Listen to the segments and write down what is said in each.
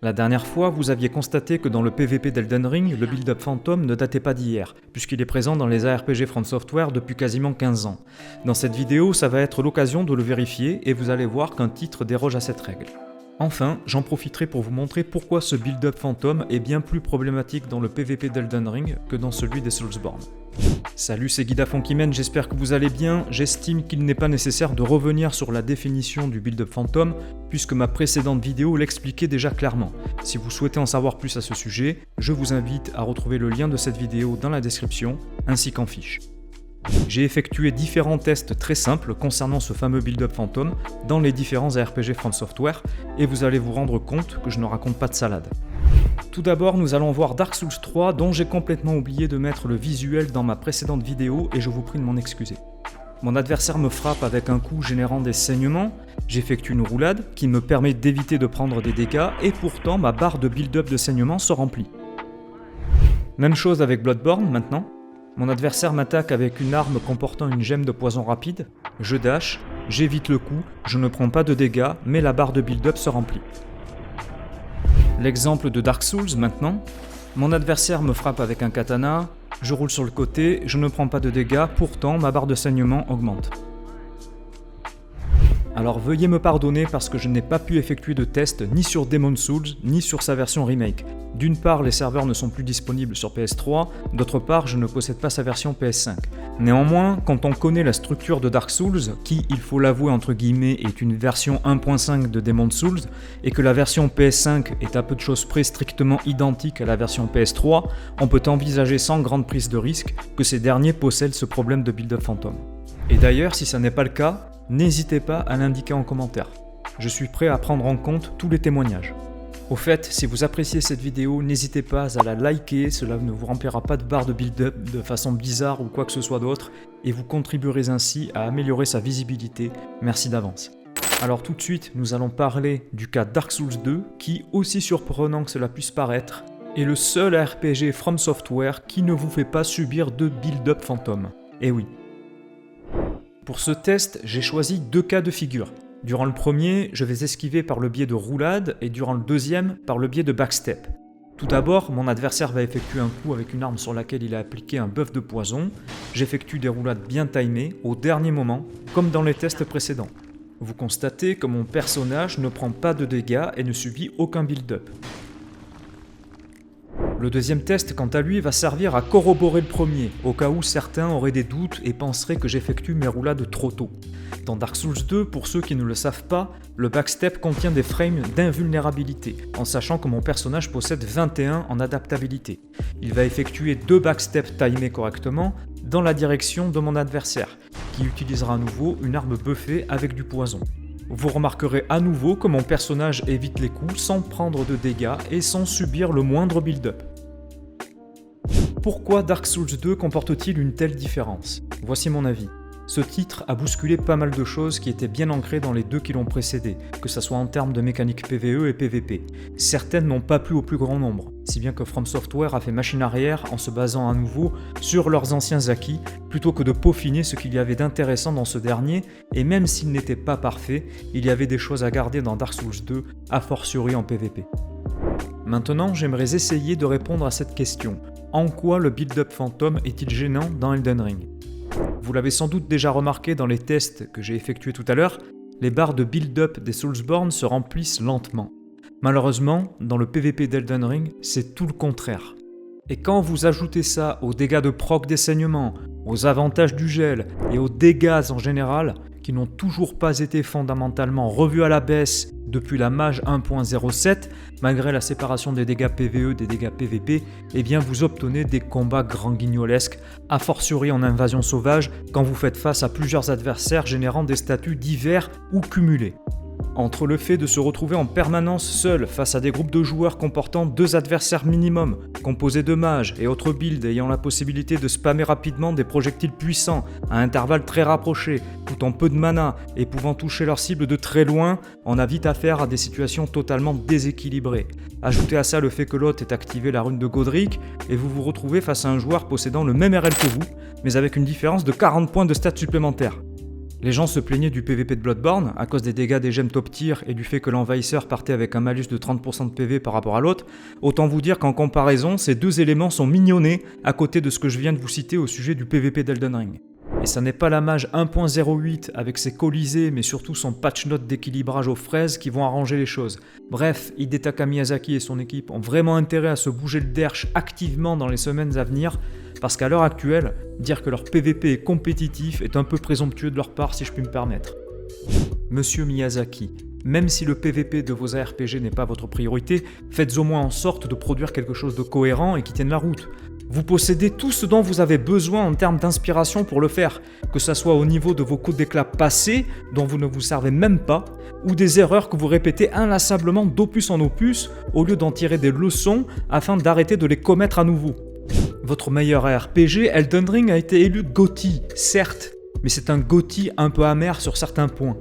La dernière fois, vous aviez constaté que dans le PvP d'Elden Ring, le build-up fantôme ne datait pas d'hier, puisqu'il est présent dans les ARPG From Software depuis quasiment 15 ans. Dans cette vidéo, ça va être l'occasion de le vérifier et vous allez voir qu'un titre déroge à cette règle. Enfin, j'en profiterai pour vous montrer pourquoi ce build-up fantôme est bien plus problématique dans le PvP d'Elden Ring que dans celui des Soulsborne. Salut, c'est Guida Funkyman, j'espère que vous allez bien. J'estime qu'il n'est pas nécessaire de revenir sur la définition du build-up fantôme, puisque ma précédente vidéo l'expliquait déjà clairement. Si vous souhaitez en savoir plus à ce sujet, je vous invite à retrouver le lien de cette vidéo dans la description, ainsi qu'en fiche. J'ai effectué différents tests très simples concernant ce fameux build-up fantôme dans les différents ARPG From Software, et vous allez vous rendre compte que je ne raconte pas de salade. Tout d'abord, nous allons voir Dark Souls 3 dont j'ai complètement oublié de mettre le visuel dans ma précédente vidéo et je vous prie de m'en excuser. Mon adversaire me frappe avec un coup générant des saignements, j'effectue une roulade qui me permet d'éviter de prendre des dégâts et pourtant ma barre de build-up de saignement se remplit. Même chose avec Bloodborne maintenant. Mon adversaire m'attaque avec une arme comportant une gemme de poison rapide, je dash, j'évite le coup, je ne prends pas de dégâts mais la barre de build-up se remplit. L'exemple de Dark Souls maintenant, mon adversaire me frappe avec un katana, je roule sur le côté, je ne prends pas de dégâts, pourtant ma barre de saignement augmente. Alors veuillez me pardonner parce que je n'ai pas pu effectuer de test ni sur Demon's Souls ni sur sa version remake. D'une part, les serveurs ne sont plus disponibles sur PS3, d'autre part, je ne possède pas sa version PS5. Néanmoins, quand on connaît la structure de Dark Souls, qui, il faut l'avouer entre guillemets, est une version 1.5 de Demon's Souls, et que la version PS5 est à peu de choses près strictement identique à la version PS3, on peut envisager sans grande prise de risque que ces derniers possèdent ce problème de build-up fantôme. Et d'ailleurs, si ça n'est pas le cas, n'hésitez pas à l'indiquer en commentaire. Je suis prêt à prendre en compte tous les témoignages. Au fait, si vous appréciez cette vidéo, n'hésitez pas à la liker, cela ne vous remplira pas de barre de build-up de façon bizarre ou quoi que ce soit d'autre, et vous contribuerez ainsi à améliorer sa visibilité. Merci d'avance. Alors tout de suite, nous allons parler du cas Dark Souls 2, qui, aussi surprenant que cela puisse paraître, est le seul RPG From Software qui ne vous fait pas subir de build-up fantôme. Eh oui. Pour ce test, j'ai choisi deux cas de figure. Durant le premier, je vais esquiver par le biais de roulade et durant le deuxième, par le biais de backstep. Tout d'abord, mon adversaire va effectuer un coup avec une arme sur laquelle il a appliqué un buff de poison. J'effectue des roulades bien timées, au dernier moment, comme dans les tests précédents. Vous constatez que mon personnage ne prend pas de dégâts et ne subit aucun build-up. Le deuxième test, quant à lui, va servir à corroborer le premier, au cas où certains auraient des doutes et penseraient que j'effectue mes roulades trop tôt. Dans Dark Souls 2, pour ceux qui ne le savent pas, le backstep contient des frames d'invulnérabilité, en sachant que mon personnage possède 21 en adaptabilité. Il va effectuer 2 backsteps timés correctement dans la direction de mon adversaire, qui utilisera à nouveau une arme buffée avec du poison. Vous remarquerez à nouveau que mon personnage évite les coups sans prendre de dégâts et sans subir le moindre build-up. Pourquoi Dark Souls 2 comporte-t-il une telle différence ? Voici mon avis. Ce titre a bousculé pas mal de choses qui étaient bien ancrées dans les deux qui l'ont précédé, que ce soit en termes de mécanique PvE et PvP. Certaines n'ont pas plu au plus grand nombre, si bien que From Software a fait machine arrière en se basant à nouveau sur leurs anciens acquis, plutôt que de peaufiner ce qu'il y avait d'intéressant dans ce dernier, et même s'il n'était pas parfait, il y avait des choses à garder dans Dark Souls 2, a fortiori en PvP. Maintenant, j'aimerais essayer de répondre à cette question. En quoi le build-up fantôme est-il gênant dans Elden Ring ? Vous l'avez sans doute déjà remarqué dans les tests que j'ai effectués tout à l'heure, les barres de build-up des Soulsborne se remplissent lentement. Malheureusement, dans le PvP d'Elden Ring, c'est tout le contraire. Et quand vous ajoutez ça aux dégâts de proc des saignements, aux avantages du gel et aux dégâts en général, qui n'ont toujours pas été fondamentalement revus à la baisse depuis la Mage 1.07, malgré la séparation des dégâts PvE des dégâts PvP, eh bien vous obtenez des combats grand guignolesques, a fortiori en invasion sauvage, quand vous faites face à plusieurs adversaires générant des statuts divers ou cumulés. Entre le fait de se retrouver en permanence seul face à des groupes de joueurs comportant 2 adversaires minimum, composés de mages et autres builds ayant la possibilité de spammer rapidement des projectiles puissants à intervalles très rapprochés, coûtant peu de mana et pouvant toucher leur cible de très loin, on a vite affaire à des situations totalement déséquilibrées. Ajoutez à ça le fait que l'hôte ait activé la rune de Godric et vous vous retrouvez face à un joueur possédant le même RL que vous, mais avec une différence de 40 points de stats supplémentaires. Les gens se plaignaient du PVP de Bloodborne à cause des dégâts des gemmes top tier et du fait que l'envahisseur partait avec un malus de 30% de PV par rapport à l'autre. Autant vous dire qu'en comparaison, ces deux éléments sont mignonnés à côté de ce que je viens de vous citer au sujet du PVP d'Elden Ring. Et ça n'est pas la mage 1.08 avec ses colisées mais surtout son patch note d'équilibrage aux fraises qui vont arranger les choses. Bref, Hidetaka Miyazaki et son équipe ont vraiment intérêt à se bouger le derche activement dans les semaines à venir parce qu'à l'heure actuelle, dire que leur PVP est compétitif est un peu présomptueux de leur part si je puis me permettre. Monsieur Miyazaki, même si le PVP de vos ARPG n'est pas votre priorité, faites au moins en sorte de produire quelque chose de cohérent et qui tienne la route. Vous possédez tout ce dont vous avez besoin en termes d'inspiration pour le faire, que ce soit au niveau de vos coups d'éclat passés, dont vous ne vous servez même pas, ou des erreurs que vous répétez inlassablement d'opus en opus, au lieu d'en tirer des leçons afin d'arrêter de les commettre à nouveau. Votre meilleur RPG, Elden Ring, a été élu GOTY, certes, mais c'est un GOTY un peu amer sur certains points.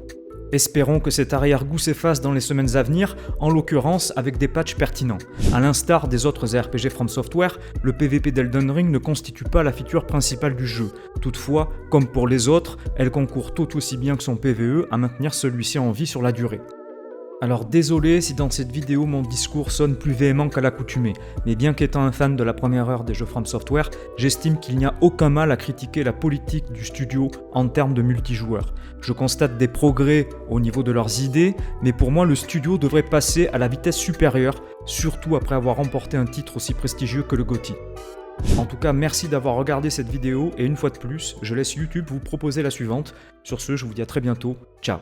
Espérons que cet arrière-goût s'efface dans les semaines à venir, en l'occurrence avec des patchs pertinents. A l'instar des autres RPG From Software, le PVP d'Elden Ring ne constitue pas la feature principale du jeu. Toutefois, comme pour les autres, elle concourt tout aussi bien que son PvE à maintenir celui-ci en vie sur la durée. Alors désolé si dans cette vidéo mon discours sonne plus véhément qu'à l'accoutumée, mais bien qu'étant un fan de la première heure des jeux From Software, j'estime qu'il n'y a aucun mal à critiquer la politique du studio en termes de multijoueur. Je constate des progrès au niveau de leurs idées, mais pour moi le studio devrait passer à la vitesse supérieure, surtout après avoir remporté un titre aussi prestigieux que le GOTY. En tout cas, merci d'avoir regardé cette vidéo et une fois de plus, je laisse YouTube vous proposer la suivante. Sur ce, je vous dis à très bientôt, ciao.